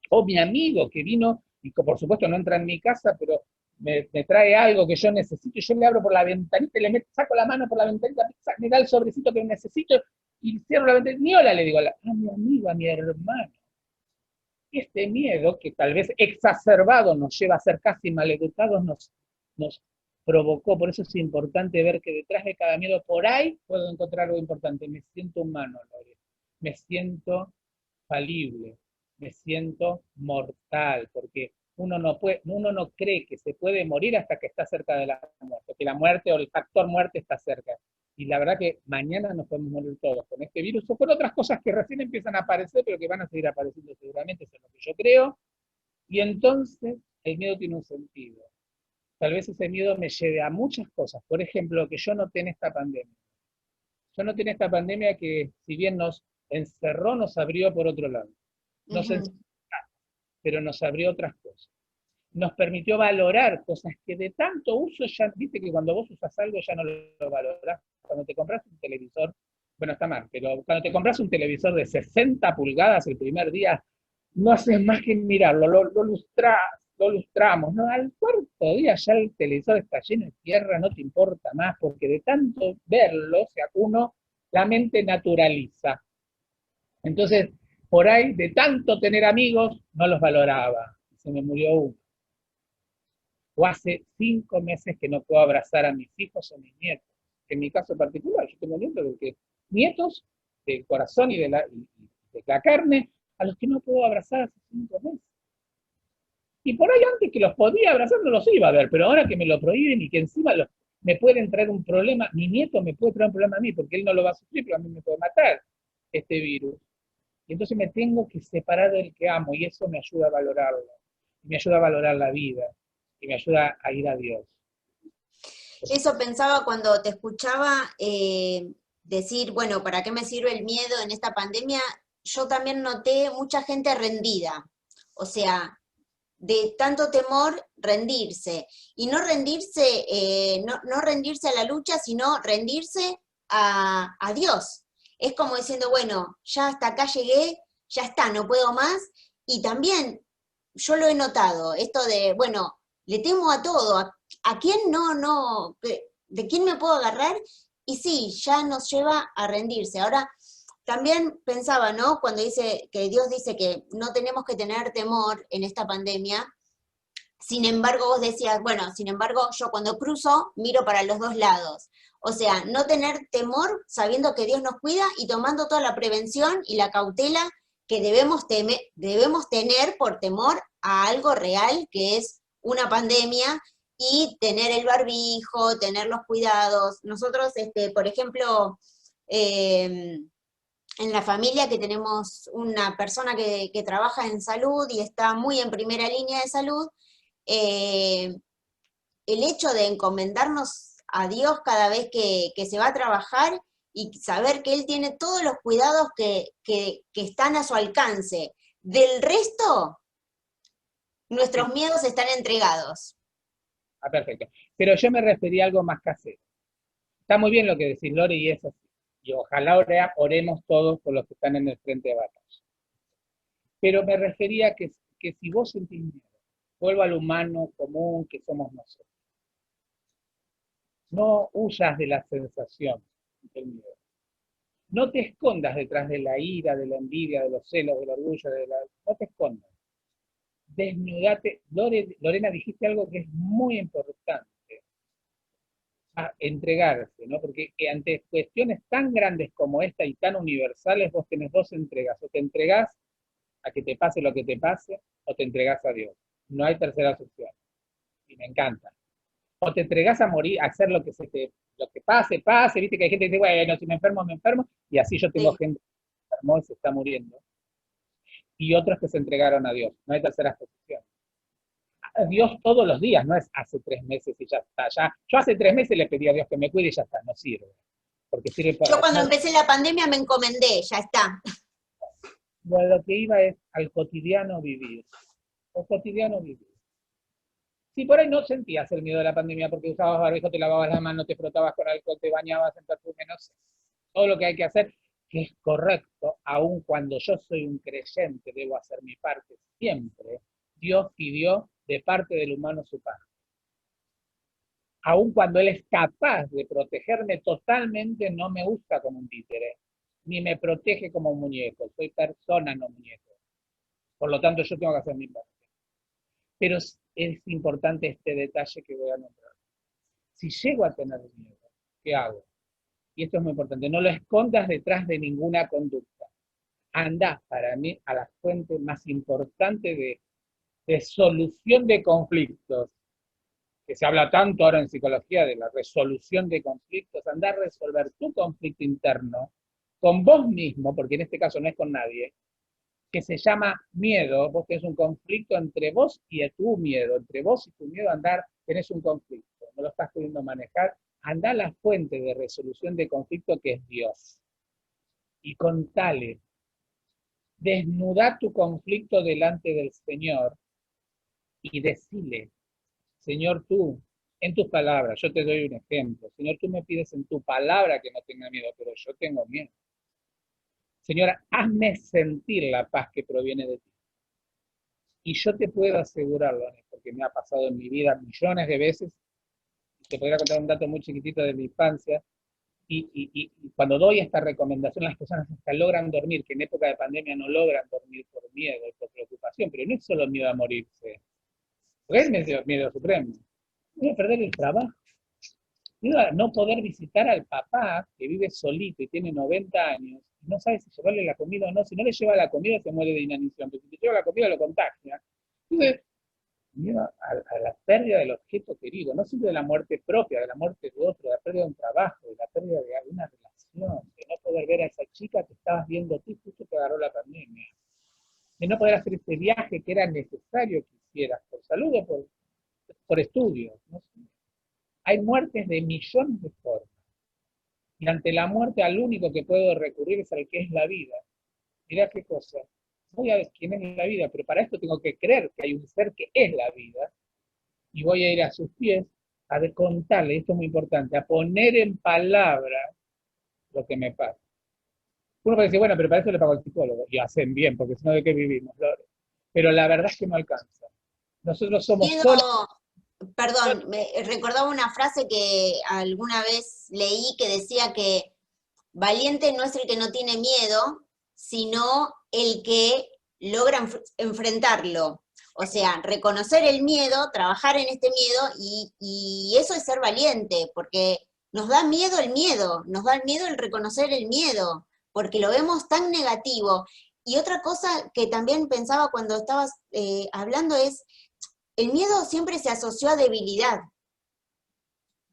O mi amigo que vino, y que por supuesto no entra en mi casa, pero me trae algo que yo necesito, y yo le abro por la ventanita y saco la mano por la ventanita, me da el sobrecito que necesito, y cierro la ventanita, ni hola le digo a mi amigo, a mi hermano. Este miedo, que tal vez exacerbado nos lleva a ser casi maleducados, nos provocó. Por eso es importante ver que detrás de cada miedo, por ahí puedo encontrar algo importante. Me siento humano, Lore. Me siento falible, me siento mortal, porque uno no cree que se puede morir hasta que está cerca de la muerte, que la muerte o el factor muerte está cerca. Y la verdad que mañana nos podemos morir todos con este virus o con otras cosas que recién empiezan a aparecer, pero que van a seguir apareciendo seguramente, eso es lo que yo creo. Y entonces el miedo tiene un sentido. Tal vez ese miedo me lleve a muchas cosas. Por ejemplo, que yo noté en esta pandemia. Yo noté en esta pandemia que si bien nos encerró, nos abrió por otro lado. Nos encerró, Ujú. pero nos abrió otras cosas. Nos permitió valorar cosas que de tanto uso ya, viste que cuando vos usas algo ya no lo valorás. Cuando te compras un televisor, bueno, está mal, pero cuando te compras un televisor de 60 pulgadas el primer día, no haces más que mirarlo, lo lustramos, ¿no? Al cuarto día ya el televisor está lleno de tierra, no te importa más, porque de tanto verlo, o sea, uno, la mente naturaliza. Entonces, por ahí, de tanto tener amigos, no los valoraba. se me murió uno. O hace 5 meses que no puedo abrazar a mis hijos o mis nietos. En mi caso particular, yo tengo nietos del corazón y de la carne, a los que no puedo abrazar hace 5 meses. Y por ahí antes que los podía abrazar no los iba a ver, pero ahora que me lo prohíben y que encima me pueden traer un problema, mi nieto me puede traer un problema a mí, porque él no lo va a sufrir, pero a mí me puede matar este virus. Y entonces me tengo que separar del que amo, y eso me ayuda a valorarlo, me ayuda a valorar la vida, y me ayuda a ir a Dios. Eso pensaba cuando te escuchaba decir, bueno, ¿para qué me sirve el miedo en esta pandemia? Yo también noté mucha gente rendida, o sea, de tanto temor rendirse. Y no rendirse, no rendirse a la lucha, sino rendirse a Dios. Es como diciendo, bueno, ya hasta acá llegué, ya está, no puedo más. Y también yo lo he notado, esto de, bueno, le temo a todo, a quién no, de quién me puedo agarrar, y sí, ya nos lleva a rendirse. Ahora, también pensaba, ¿no? Cuando dice que Dios dice que no tenemos que tener temor en esta pandemia, sin embargo, vos decías, bueno, sin embargo, yo cuando cruzo miro para los dos lados. O sea, no tener temor sabiendo que Dios nos cuida y tomando toda la prevención y la cautela que debemos tener por temor a algo real que es una pandemia y tener el barbijo, tener los cuidados. Nosotros, por ejemplo, en la familia que tenemos una persona que trabaja en salud y está muy en primera línea de salud, eh, el hecho de encomendarnos a Dios cada vez que se va a trabajar y saber que Él tiene todos los cuidados que están a su alcance. Del resto, nuestros Sí. miedos están entregados. Ah, perfecto. Pero yo me refería a algo más casero. Está muy bien lo que decís, Lore, y es así. Y ojalá oremos todos por los que están en el frente de batalla. Pero me refería a que si vos sentís miedo, vuelvo al humano común que somos nosotros. No huyas de la sensación del miedo. No te escondas detrás de la ira, de la envidia, de los celos, del orgullo, no te escondas. Desnudate. Lorena, dijiste algo que es muy importante. A entregarse, ¿no? Porque ante cuestiones tan grandes como esta y tan universales, vos tenés dos entregas. O te entregás a que te pase lo que te pase, o te entregás a Dios. No hay tercera opción. Y me encanta. O te entregás a morir, a hacer lo que pase, viste que hay gente que dice, bueno, si me enfermo, y así yo tengo Sí. gente que se enfermó y se está muriendo. Y otros que se entregaron a Dios. No hay tercera posición. A Dios todos los días, no es hace 3 meses y ya está. Yo hace 3 meses le pedí a Dios que me cuide y ya está, no sirve. Porque sirve Yo para... cuando No, empecé la pandemia me encomendé, ya está. bueno, lo que iba es al cotidiano vivir. Al cotidiano vivir. Si por ahí no sentías el miedo de la pandemia porque usabas barbijo, te lavabas las manos, te frotabas con alcohol, te bañabas en perfume, no sé. Todo lo que hay que hacer, que es correcto, aun cuando yo soy un creyente, debo hacer mi parte siempre. Dios pidió de parte del humano su parte. Aun cuando Él es capaz de protegerme totalmente, no me gusta como un títere, ni me protege como un muñeco. Soy persona, no muñeco. Por lo tanto, yo tengo que hacer mi parte. Pero es importante este detalle que voy a nombrar. Si llego a tener miedo, ¿qué hago? Y esto es muy importante, no lo escondas detrás de ninguna conducta. Anda, para mí, a la fuente más importante de solución de conflictos, que se habla tanto ahora en psicología de la resolución de conflictos, anda a resolver tu conflicto interno con vos mismo, porque en este caso no es con nadie, que se llama miedo. Vos tenés un conflicto entre vos y tu miedo, entre vos y tu miedo tenés un conflicto, no lo estás pudiendo manejar, anda a la fuente de resolución de conflicto que es Dios. Y contale, desnuda tu conflicto delante del Señor y decile, Señor, tú, en tus palabras, yo te doy un ejemplo, Señor, tú me pides en tu palabra que no tenga miedo, pero yo tengo miedo. Señor, hazme sentir la paz que proviene de ti. Y yo te puedo asegurar, porque me ha pasado en mi vida millones de veces, te podría contar un dato muy chiquitito de mi infancia, y cuando doy esta recomendación, las personas hasta logran dormir, que en época de pandemia no logran dormir por miedo y por preocupación, pero no es solo miedo a morirse, porque es miedo supremo, miedo a perder el trabajo, miedo a no poder visitar al papá que vive solito y tiene 90 años, y no sabe si llevarle la comida o no, si no le lleva la comida se muere de inanición, pero si le lleva la comida lo contagia. Entonces, miedo a la pérdida del objeto querido, no siempre de la muerte propia, de la muerte de otro, de la pérdida de un trabajo, de la pérdida de alguna relación, de no poder ver a esa chica que estabas viendo a ti justo que agarró la pandemia, de no poder hacer ese viaje que era necesario que hicieras, por salud o por estudios. ¿No? Hay muertes de millones de formas, y ante la muerte al único que puedo recurrir es al que es la vida. Mirá qué cosa. Voy a ver quién es la vida, pero para esto tengo que creer que hay un ser que es la vida, y voy a ir a sus pies a contarle, esto es muy importante, a poner en palabras lo que me pasa. Uno puede decir, bueno, pero para eso le pago al psicólogo, y hacen bien, porque si no, ¿de qué vivimos, Lore? Pero la verdad es que no alcanza. Nosotros somos Miedo, solos. perdón, me recordaba una frase que alguna vez leí que decía que valiente no es el que no tiene miedo, sino el que logra enfrentarlo. O sea, reconocer el miedo, trabajar en este miedo, y eso es ser valiente, porque nos da miedo el miedo, nos da miedo el reconocer el miedo, porque lo vemos tan negativo. Y otra cosa que también pensaba cuando estabas hablando es, el miedo siempre se asoció a debilidad.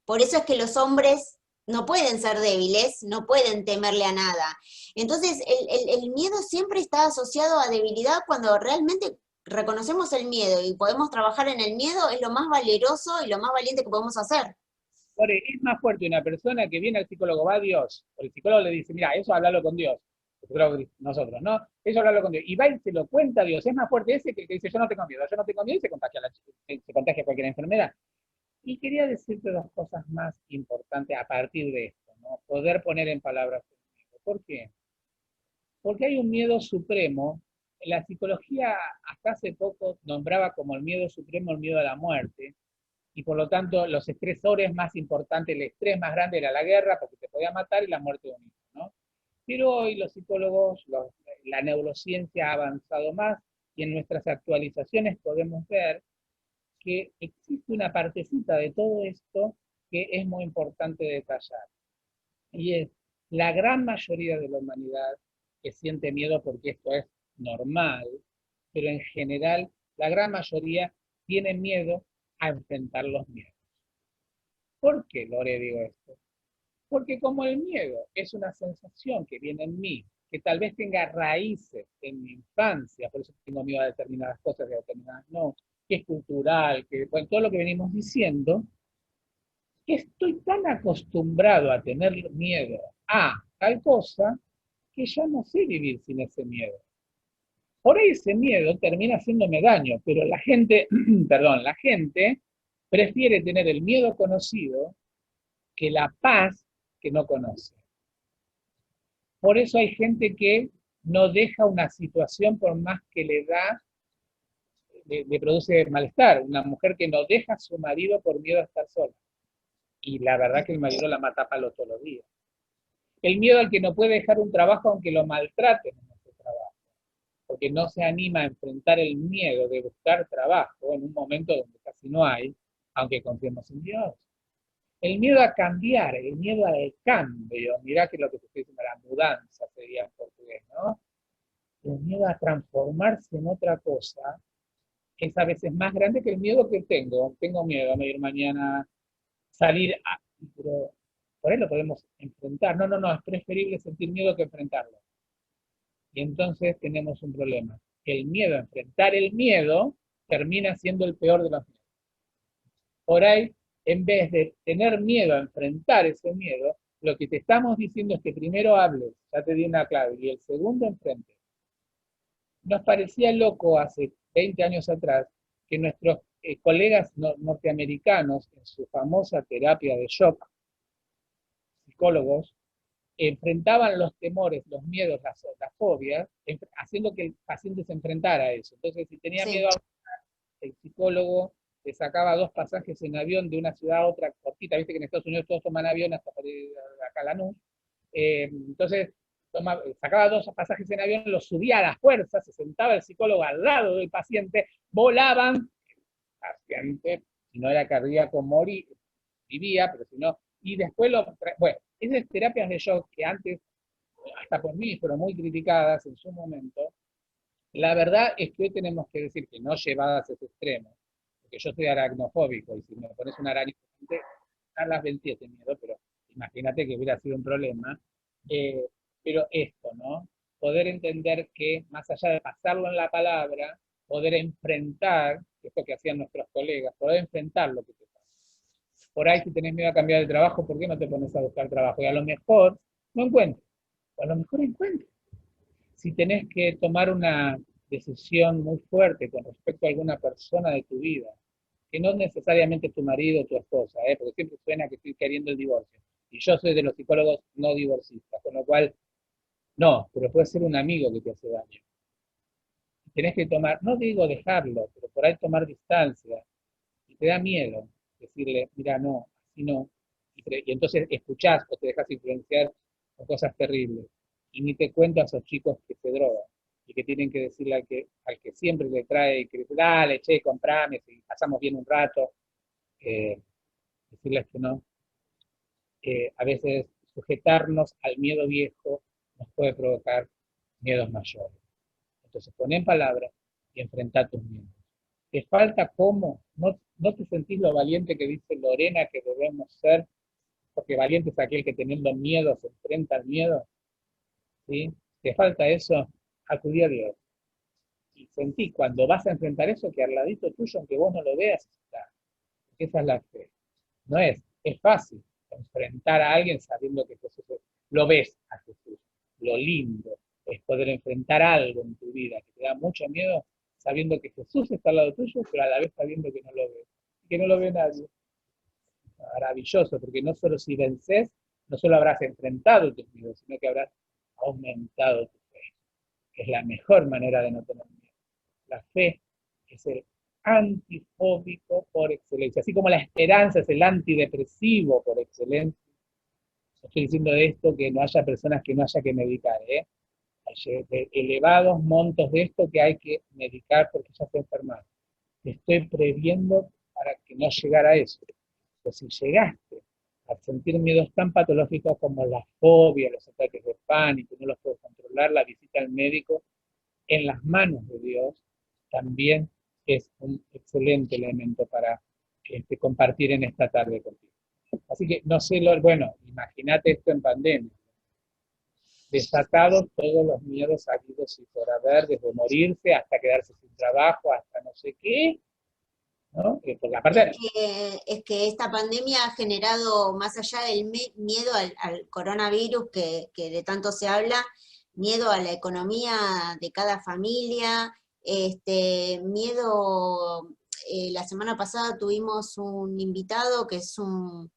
Por eso es que los hombres no pueden ser débiles, no pueden temerle a nada. Entonces, el miedo siempre está asociado a debilidad cuando realmente reconocemos el miedo y podemos trabajar en el miedo, es lo más valeroso y lo más valiente que podemos hacer. Lore, es más fuerte una persona que viene al psicólogo, va a Dios, o el psicólogo le dice, mira, eso háblalo con Dios. Nosotros, ¿no? Eso hablarlo con Dios. Y va y se lo cuenta a Dios. Es más fuerte ese que dice, yo no tengo miedo, y se contagia cualquier enfermedad. Y quería decirte dos cosas más importantes a partir de esto, ¿no? Poder poner en palabras el miedo. ¿Por qué? Porque hay un miedo supremo. La psicología hasta hace poco nombraba como el miedo supremo el miedo a la muerte, y por lo tanto los estresores más importantes, el estrés más grande era la guerra, porque te podía matar, y la muerte de un hijo, ¿no? Pero hoy los psicólogos, la neurociencia ha avanzado más, y en nuestras actualizaciones podemos ver que existe una partecita de todo esto que es muy importante detallar. Y es la gran mayoría de la humanidad que siente miedo, porque esto es normal, pero en general la gran mayoría tiene miedo a enfrentar los miedos. ¿Por qué, Lore, digo esto? Porque como el miedo es una sensación que viene en mí, que tal vez tenga raíces en mi infancia, por eso tengo miedo a determinadas cosas y a determinadas no, que es cultural, que bueno, todo lo que venimos diciendo, estoy tan acostumbrado a tener miedo a tal cosa que ya no sé vivir sin ese miedo. Por ahí ese miedo termina haciéndome daño, pero la gente, perdón, la gente prefiere tener el miedo conocido que la paz que no conoce. Por eso hay gente que no deja una situación por más que le produce malestar. Una mujer que no deja a su marido por miedo a estar sola. Y la verdad que el marido la mata a palos todos los días. El miedo al que no puede dejar un trabajo aunque lo maltraten en ese trabajo. Porque no se anima a enfrentar el miedo de buscar trabajo en un momento donde casi no hay, aunque confiemos en Dios. El miedo a cambiar, el miedo al cambio, mirá que lo que te estoy diciendo, la mudanza sería en portugués, ¿no? El miedo a transformarse en otra cosa es a veces más grande que el miedo que tengo. Tengo miedo a ir mañana, salir, pero por ahí lo podemos enfrentar. No, no, no, es preferible sentir miedo que enfrentarlo. Y entonces tenemos un problema. El miedo a enfrentar el miedo termina siendo el peor de los miedos. Por ahí, en vez de tener miedo a enfrentar ese miedo, lo que te estamos diciendo es que primero hables, ya te di una clave, y el segundo enfrente. Nos parecía loco hace 20 años atrás que nuestros colegas norteamericanos, en su famosa terapia de shock, psicólogos, enfrentaban los temores, los miedos, las fobias, haciendo que el paciente se enfrentara a eso. Entonces, si tenía miedo, Sí. el psicólogo le sacaba 2 pasajes en avión de una ciudad a otra cortita. Viste que en Estados Unidos todos toman avión hasta para ir baja Lanús. Entonces, sacaba 2 pasajes en avión, los subía a las fuerzas, se sentaba el psicólogo al lado del paciente, volaban, el paciente, si no era cardíaco, vivía, pero si no, y después bueno, esas terapias de shock que antes, hasta por mí, fueron muy criticadas en su momento, la verdad es que hoy tenemos que decir que no llevadas a ese extremo, porque yo soy aracnofóbico, y si me pones una araña, a las 27 miedo, pero imagínate que hubiera sido un problema. Pero esto, ¿no? Poder entender que, más allá de pasarlo en la palabra, poder enfrentar, esto que hacían nuestros colegas, poder enfrentar lo que te pasa. Por ahí, si tenés miedo a cambiar de trabajo, ¿por qué no te pones a buscar trabajo? Y a lo mejor no encuentres, o a lo mejor encuentres. Si tenés que tomar una decisión muy fuerte con respecto a alguna persona de tu vida, que no necesariamente tu marido o tu esposa, porque siempre suena que estoy queriendo el divorcio. Y yo soy de los psicólogos no divorcistas, con lo cual, no, pero puede ser un amigo que te hace daño. Tenés que tomar, no digo dejarlo, pero por ahí tomar distancia. Y te da miedo decirle, mira, no, así no. Y entonces escuchás o te dejas influenciar por cosas terribles. Y ni te cuento a esos chicos que se drogan y que tienen que decirle al que siempre le trae, que dale, che, comprame, si pasamos bien un rato, decirles que no. A veces sujetarnos al miedo viejo nos puede provocar miedos mayores. Entonces pon en palabras y enfrenta tus miedos. ¿Te falta cómo? ¿No te sentís lo valiente que dice Lorena que debemos ser? Porque valiente es aquel que teniendo miedo se enfrenta al miedo. ¿Sí? ¿Te falta eso? Acudí a Dios. Y sentí cuando vas a enfrentar eso que al ladito tuyo, aunque vos no lo veas, está. Porque esa es la fe. No es fácil enfrentar a alguien sabiendo que Jesús es. Lo ves a Jesús. Lo lindo es poder enfrentar algo en tu vida que te da mucho miedo, sabiendo que Jesús está al lado tuyo, pero a la vez sabiendo que no lo ves. Que no lo ve nadie. Maravilloso, porque no solo si vences, no solo habrás enfrentado tus miedos, sino que habrás aumentado tu fe, que es la mejor manera de no tener miedo. La fe es el antifóbico por excelencia, así como la esperanza es el antidepresivo por excelencia. Estoy diciendo esto que no haya personas que no haya que medicar, hay elevados montos de esto que hay que medicar porque ya se enfermaron. Te estoy previendo para que no llegara a eso. Pues si llegaste a sentir miedos tan patológicos como la fobia, los ataques de pánico, no los puedes controlar, la visita al médico en las manos de Dios también es un excelente elemento para compartir en esta tarde contigo. Así que no sé, bueno, imagínate esto en pandemia. Desatados todos los miedos habidos y por haber, desde morirse hasta quedarse sin trabajo, hasta no sé qué, ¿no? Por la parte es que esta pandemia ha generado, más allá del miedo al coronavirus que de tanto se habla, miedo a la economía de cada familia, miedo, la semana pasada tuvimos un invitado que es un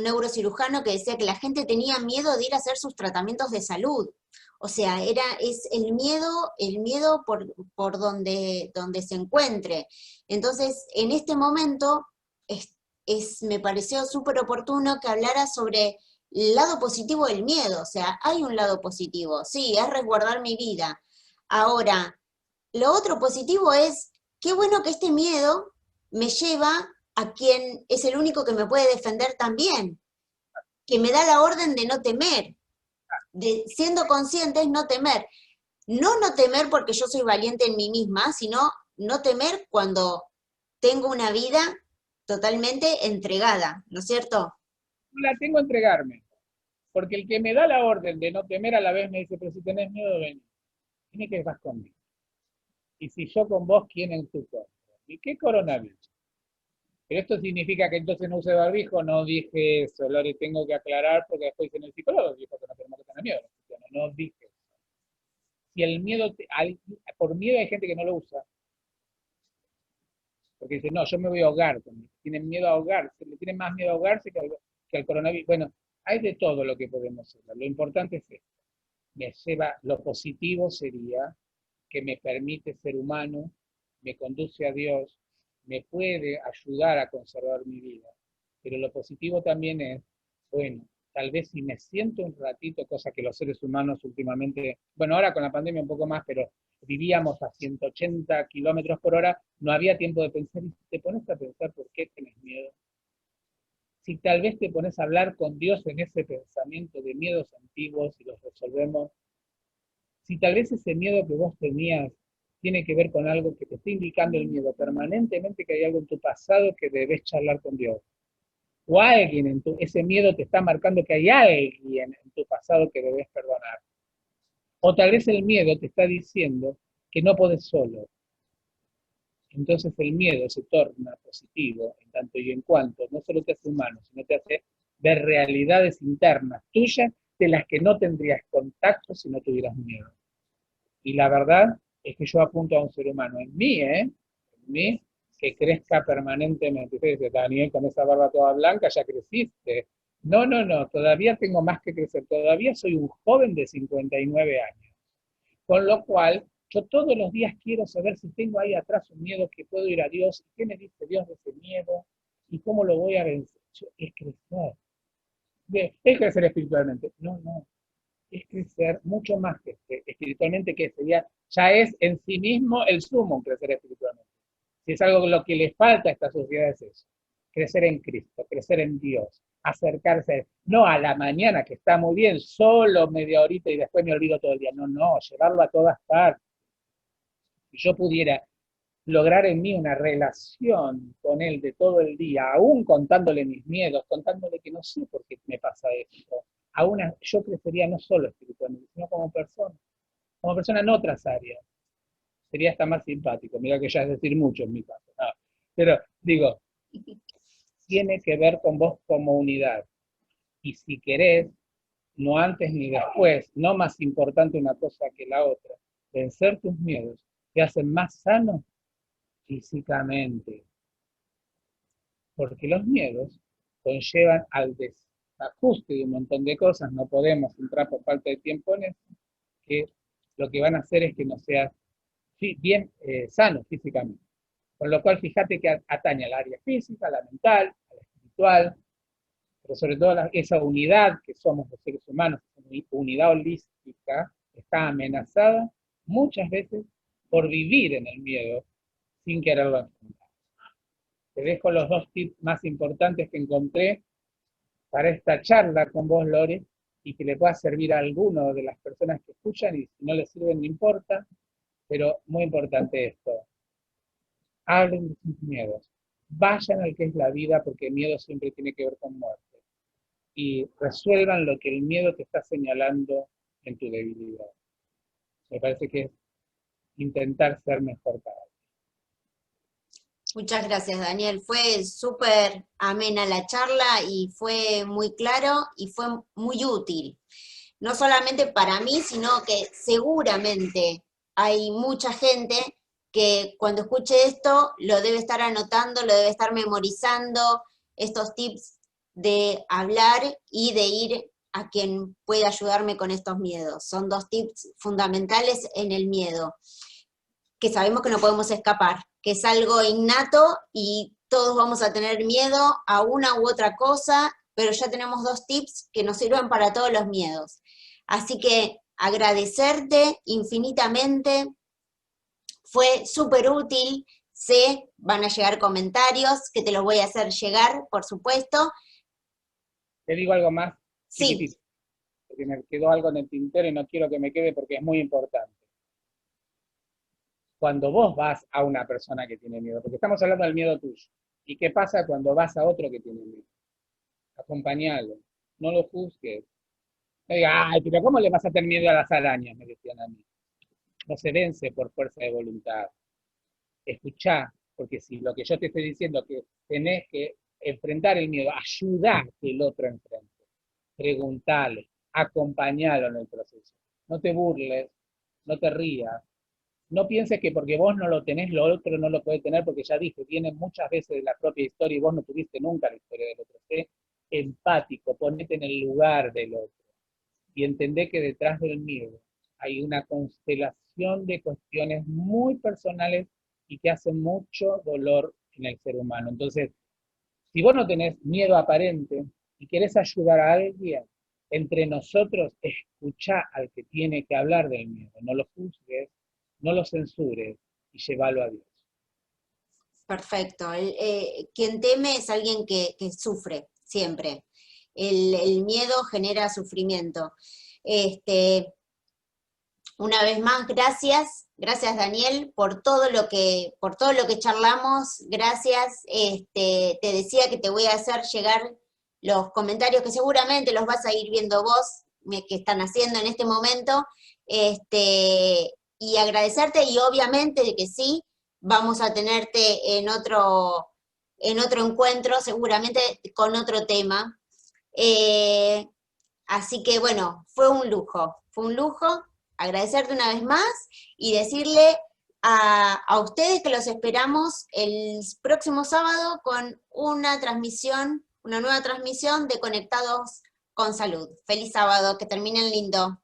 neurocirujano que decía que la gente tenía miedo de ir a hacer sus tratamientos de salud. O sea, es el miedo por donde se encuentre. Entonces, en este momento, me pareció súper oportuno que hablara sobre el lado positivo del miedo. O sea, hay un lado positivo, sí, es resguardar mi vida. Ahora, lo otro positivo es, qué bueno que este miedo me lleva a quien es el único que me puede defender también, que me da la orden de no temer, de siendo conscientes no temer. No temer porque yo soy valiente en mí misma, sino no temer cuando tengo una vida totalmente entregada, ¿no es cierto? la tengo a entregarme, porque el que me da la orden de no temer a la vez me dice, pero si tenés miedo, ven, tiene que vas conmigo. Y si yo con vos, ¿quién en tu contra? ¿Y qué coronavirus? Pero esto significa que entonces no use barbijo, no dije eso, Lori, tengo que aclarar porque después dicen el psicólogo dijo que no tenemos que tener miedo. No dije eso. Si el miedo, por miedo hay gente que no lo usa, porque dice, no, yo me voy a ahogar, tienen miedo a ahogarse, le tienen más miedo a ahogarse que al coronavirus. Bueno, hay de todo lo que podemos hacer. Lo importante es esto. Me lleva, lo positivo sería que me permite ser humano, me conduce a Dios, me puede ayudar a conservar mi vida. Pero lo positivo también es, bueno, tal vez si me siento un ratito, cosa que los seres humanos últimamente, bueno, ahora con la pandemia un poco más, pero vivíamos a 180 kilómetros por hora, no había tiempo de pensar, y te pones a pensar por qué tenés miedo. Si tal vez te pones a hablar con Dios en ese pensamiento de miedos antiguos y los resolvemos, si tal vez ese miedo que vos tenías tiene que ver con algo que te está indicando el miedo permanentemente, que hay algo en tu pasado que debes charlar con Dios. O alguien ese miedo te está marcando que hay alguien en tu pasado que debes perdonar. O tal vez el miedo te está diciendo que no podés solo. Entonces el miedo se torna positivo en tanto y en cuanto no solo te hace humano, sino te hace ver realidades internas tuyas de las que no tendrías contacto si no tuvieras miedo. Y la verdad es que yo apunto a un ser humano, en mí, que crezca permanentemente. Usted dice, Daniel, con esa barba toda blanca ya creciste. No, no, no, todavía tengo más que crecer, todavía soy un joven de 59 años. Con lo cual, yo todos los días quiero saber si tengo ahí atrás un miedo que puedo ir a Dios, y qué me dice Dios de ese miedo, y cómo lo voy a vencer. Es crecer. Es crecer espiritualmente. No, no, es crecer mucho más que espiritualmente, que sería, ya es en sí mismo el sumo crecer espiritualmente. Si es algo lo que le falta a esta sociedad es eso, crecer en Cristo, crecer en Dios, acercarse, no a la mañana, que está muy bien, solo media horita y después me olvido todo el día, no, no, llevarlo a todas partes. Si yo pudiera lograr en mí una relación con él de todo el día, aún contándole mis miedos, contándole que no sé por qué me pasa esto, aún yo crecería no solo espiritualmente, sino como persona en otras áreas. Sería hasta más simpático, mira que ya es decir mucho en mi caso. No, pero digo, tiene que ver con vos como unidad. Y si querés, no antes ni después, no más importante una cosa que la otra, vencer tus miedos te hacen más sano físicamente, porque los miedos conllevan al desajuste de un montón de cosas, no podemos entrar por falta de tiempo en eso, que lo que van a hacer es que no seas bien sano físicamente. Con lo cual, fíjate que atañe al área física, a la mental, a la espiritual, pero sobre todo esa unidad que somos los seres humanos, esa unidad holística, está amenazada muchas veces por vivir en el miedo sin quererlo enfrentar. Te dejo los 2 tips más importantes que encontré para esta charla con vos, Lore, y que le pueda servir a alguno de las personas que escuchan, y si no les sirven, no importa, pero muy importante esto. Hablen de sus miedos. Vayan al que es la vida, porque el miedo siempre tiene que ver con muerte. Y resuelvan lo que el miedo te está señalando en tu debilidad. Me parece que es intentar ser mejor cada vez. Muchas gracias, Daniel. Fue súper amena la charla y fue muy claro y fue muy útil. No solamente para mí, sino que seguramente hay mucha gente que cuando escuche esto lo debe estar anotando, lo debe estar memorizando, estos tips de hablar y de ir a quien puede ayudarme con estos miedos. Son 2 tips fundamentales en el miedo, que sabemos que no podemos escapar, que es algo innato y todos vamos a tener miedo a una u otra cosa, pero ya tenemos 2 tips que nos sirven para todos los miedos. Así que agradecerte infinitamente, fue súper útil, sé, van a llegar comentarios que te los voy a hacer llegar, por supuesto. Te digo algo más Sí, chiquitito, porque me quedó algo en el tintero y no quiero que me quede porque es muy importante. Cuando vos vas a una persona que tiene miedo, porque estamos hablando del miedo tuyo, ¿y qué pasa cuando vas a otro que tiene miedo? Acompañalo, no lo juzgues. No digas, ay, pero ¿cómo le vas a tener miedo a las arañas? Me decían a mí. No se vence por fuerza de voluntad. Escuchá, porque si lo que yo te estoy diciendo es que tenés que enfrentar el miedo, ayudá que el otro enfrente. Preguntale, acompañalo en el proceso. No te burles, no te rías. No pienses que porque vos no lo tenés, lo otro no lo puede tener, porque ya dije, viene muchas veces de la propia historia y vos no tuviste nunca la historia del otro. Sé empático, ponete en el lugar del otro y entendé que detrás del miedo hay una constelación de cuestiones muy personales y que hacen mucho dolor en el ser humano. Entonces, si vos no tenés miedo aparente, y querés ayudar a alguien, entre nosotros escuchá al que tiene que hablar del miedo, no lo juzgues, no lo censures y llévalo a Dios. Perfecto. Quien teme es alguien que sufre, siempre. El miedo genera sufrimiento. Una vez más, gracias Daniel por todo lo que charlamos, gracias. Te decía que te voy a hacer llegar los comentarios que seguramente los vas a ir viendo vos, que están haciendo en este momento, y agradecerte, y obviamente de que sí, vamos a tenerte en otro encuentro, seguramente con otro tema. Así que bueno, fue un lujo agradecerte una vez más y decirle a ustedes que los esperamos el próximo sábado con una nueva transmisión de Conectados con Salud. Feliz sábado, que terminen lindo.